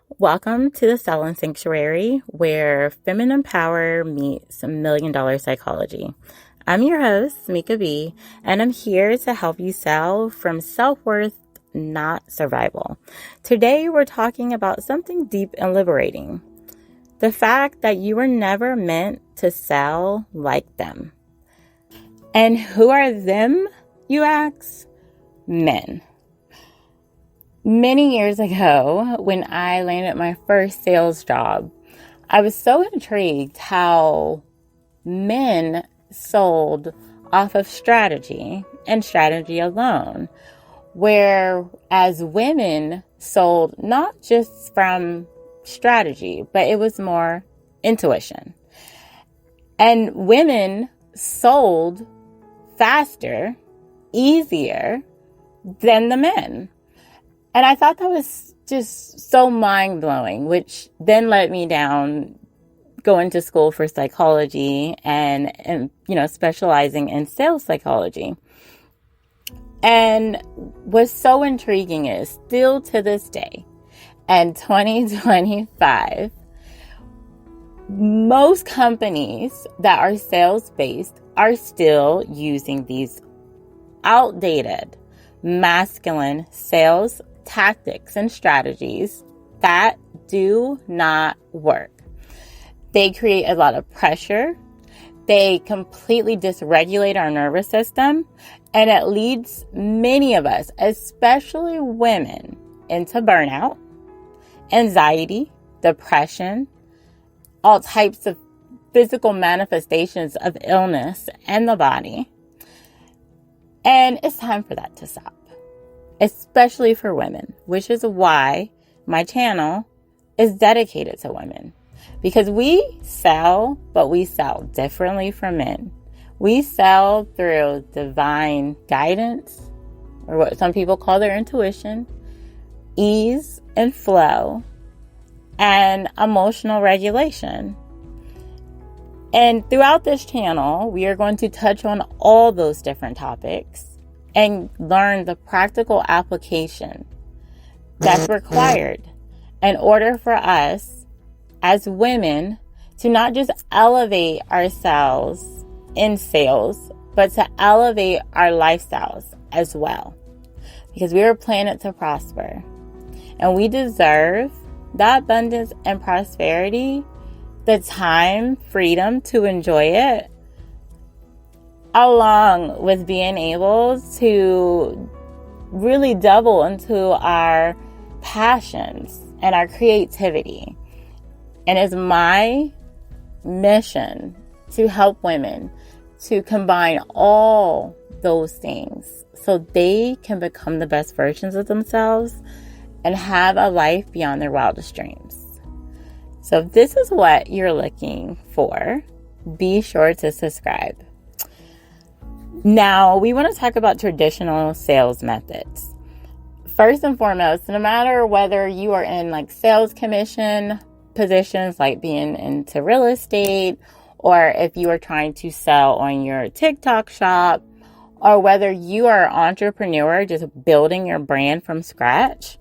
Welcome to the Silent Sanctuary, where feminine power meets $1 million psychology. I'm your host, Mika B, and I'm here to help you sell from self-worth, not survival. Today, we're talking about something deep and liberating. The fact that you were never meant to sell like them. And who are them, you ask? Men. Many years ago, when I landed my first sales job, I was so intrigued how men sold off of strategy and strategy alone, whereas women sold not just from strategy, but it was more intuition. And women sold faster, easier than the men. And I thought that was just so mind-blowing, which then led me down going to school for psychology and specializing in sales psychology. And what's so intriguing is still to this day, in 2025, most companies that are sales-based are still using these outdated, masculine sales tactics and strategies that do not work. They create a lot of pressure. They completely dysregulate our nervous system, and it leads many of us, especially women, into burnout, anxiety, depression, all types of physical manifestations of illness in the body. And it's time for that to stop. Especially for women, which is why my channel is dedicated to women. Because we sell, but we sell differently from men. We sell through divine guidance, or what some people call their intuition, ease and flow, and emotional regulation. And throughout this channel, we are going to touch on all those different topics and learn the practical application that's required in order for us as women to not just elevate ourselves in sales, but to elevate our lifestyles as well. Because we were planted to prosper, and we deserve the abundance and prosperity, the time, freedom to enjoy it, along with being able to really double into our passions and our creativity. And it's my mission to help women to combine all those things so they can become the best versions of themselves and have a life beyond their wildest dreams. So if this is what you're looking for, be sure to subscribe. Now, we want to talk about traditional sales methods. First and foremost, no matter whether you are in like sales commission positions, like being into real estate, or if you are trying to sell on your TikTok shop, or whether you are an entrepreneur just building your brand from scratch,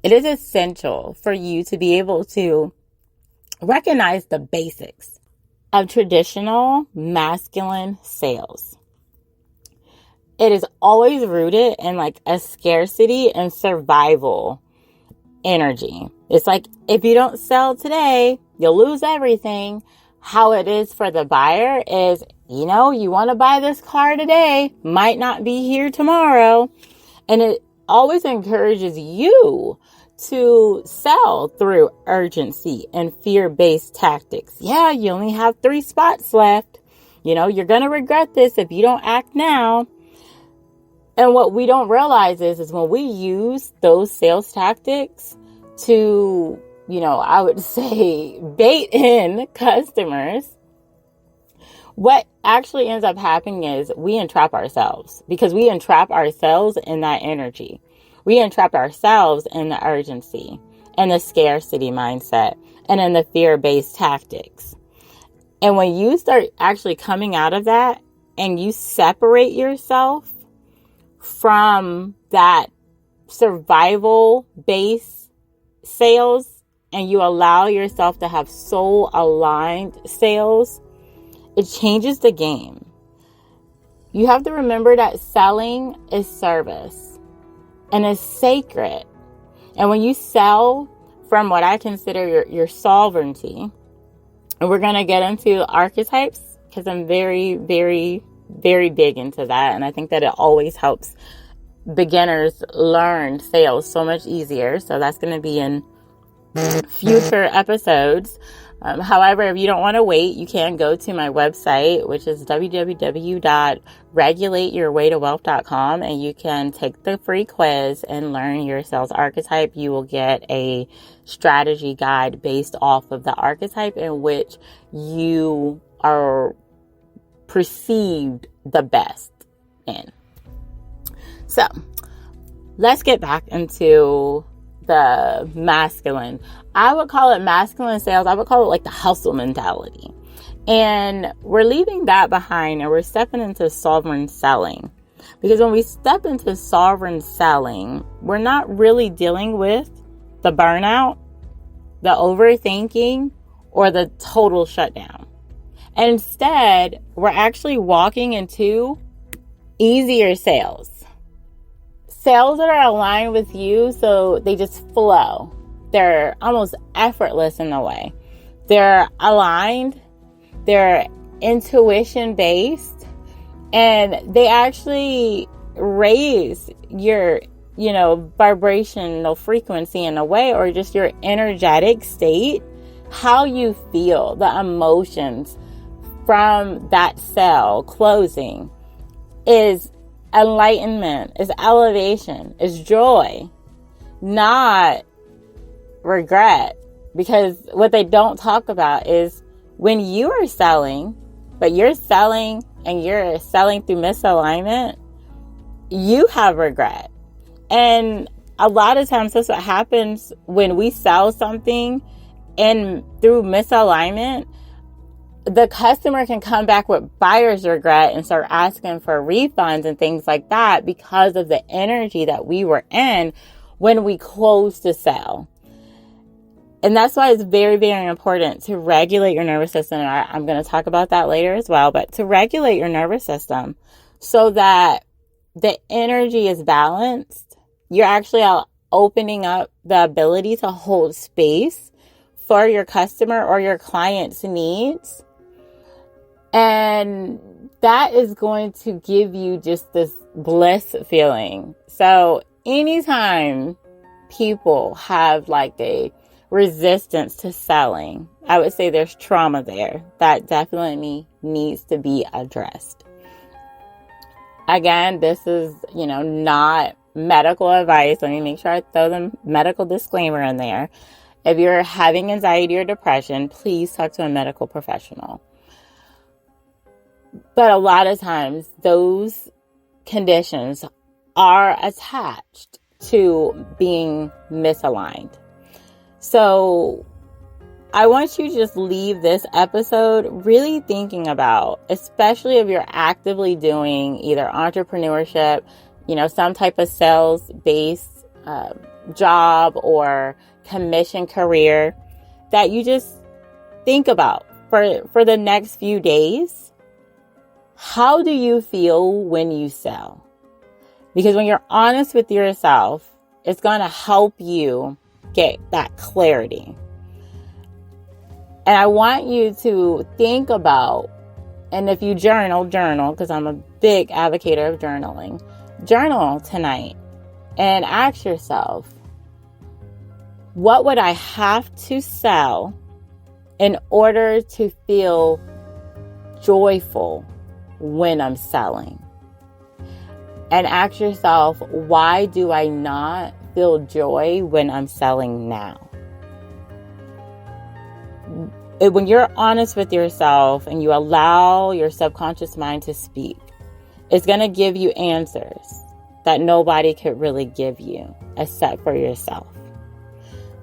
it is essential for you to be able to recognize the basics of traditional masculine sales. It is always rooted in like a scarcity and survival energy. It's like, if you don't sell today, you'll lose everything. How it is for the buyer is, you want to buy this car today, might not be here tomorrow. And it always encourages you to sell through urgency and fear-based tactics. Yeah, you only have 3 spots left. You're going to regret this if you don't act now. And what we don't realize is when we use those sales tactics to, I would say bait in customers, what actually ends up happening is we entrap ourselves, because we entrap ourselves in that energy. We entrap ourselves in the urgency and the scarcity mindset and in the fear-based tactics. And when you start actually coming out of that and you separate yourself from that survival-based sales and you allow yourself to have soul aligned sales, it changes the game. You have to remember that selling is service and is sacred. And when you sell from what I consider your sovereignty, and we're going to get into archetypes because I'm very, very, very big into that. And I think that it always helps beginners learn sales so much easier. So that's going to be in future episodes. However, if you don't want to wait, you can go to my website, which is www.regulateyourwaytowealth.com, and you can take the free quiz and learn your sales archetype. You will get a strategy guide based off of the archetype in which you are perceived the best in. So let's get back into the masculine. I would call it masculine sales. I would call it like the hustle mentality. And we're leaving that behind and we're stepping into sovereign selling. Because when we step into sovereign selling, we're not really dealing with the burnout, the overthinking, or the total shutdown. And instead, we're actually walking into easier sales. Sales that are aligned with you, so they just flow. They're almost effortless in a way. They're aligned. They're intuition based, and they actually raise your, vibrational frequency in a way, or just your energetic state, how you feel, the emotions from that sale closing is enlightenment, is elevation, is joy, not regret. Because what they don't talk about is when you are selling, but you're selling and you're selling through misalignment, you have regret. And a lot of times that's what happens when we sell something and through misalignment, the customer can come back with buyer's regret and start asking for refunds and things like that because of the energy that we were in when we closed the sale. And that's why it's very, very important to regulate your nervous system. And I'm going to talk about that later as well, but to regulate your nervous system so that the energy is balanced. You're actually opening up the ability to hold space for your customer or your client's needs. And that is going to give you just this bliss feeling. So anytime people have like a resistance to selling, I would say there's trauma there that definitely needs to be addressed. Again, this is, not medical advice. Let me make sure I throw the medical disclaimer in there. If you're having anxiety or depression, please talk to a medical professional. But a lot of times those conditions are attached to being misaligned. So I want you to just leave this episode really thinking about, especially if you're actively doing either entrepreneurship, some type of sales-based job or commission career, that you just think about for the next few days. How do you feel when you sell? Because when you're honest with yourself, it's going to help you get that clarity. And I want you to think about, and if you journal, because I'm a big advocate of journaling. Journal tonight and ask yourself, what would I have to sell in order to feel joyful when I'm selling? And ask yourself, why do I not feel joy when I'm selling now? When you're honest with yourself and you allow your subconscious mind to speak, it's going to give you answers that nobody could really give you except for yourself.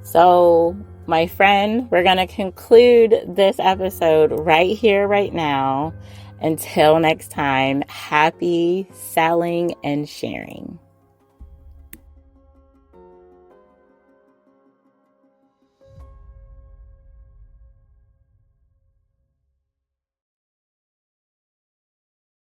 So, my friend, we're going to conclude this episode right here, right now. Until next time, happy selling and sharing.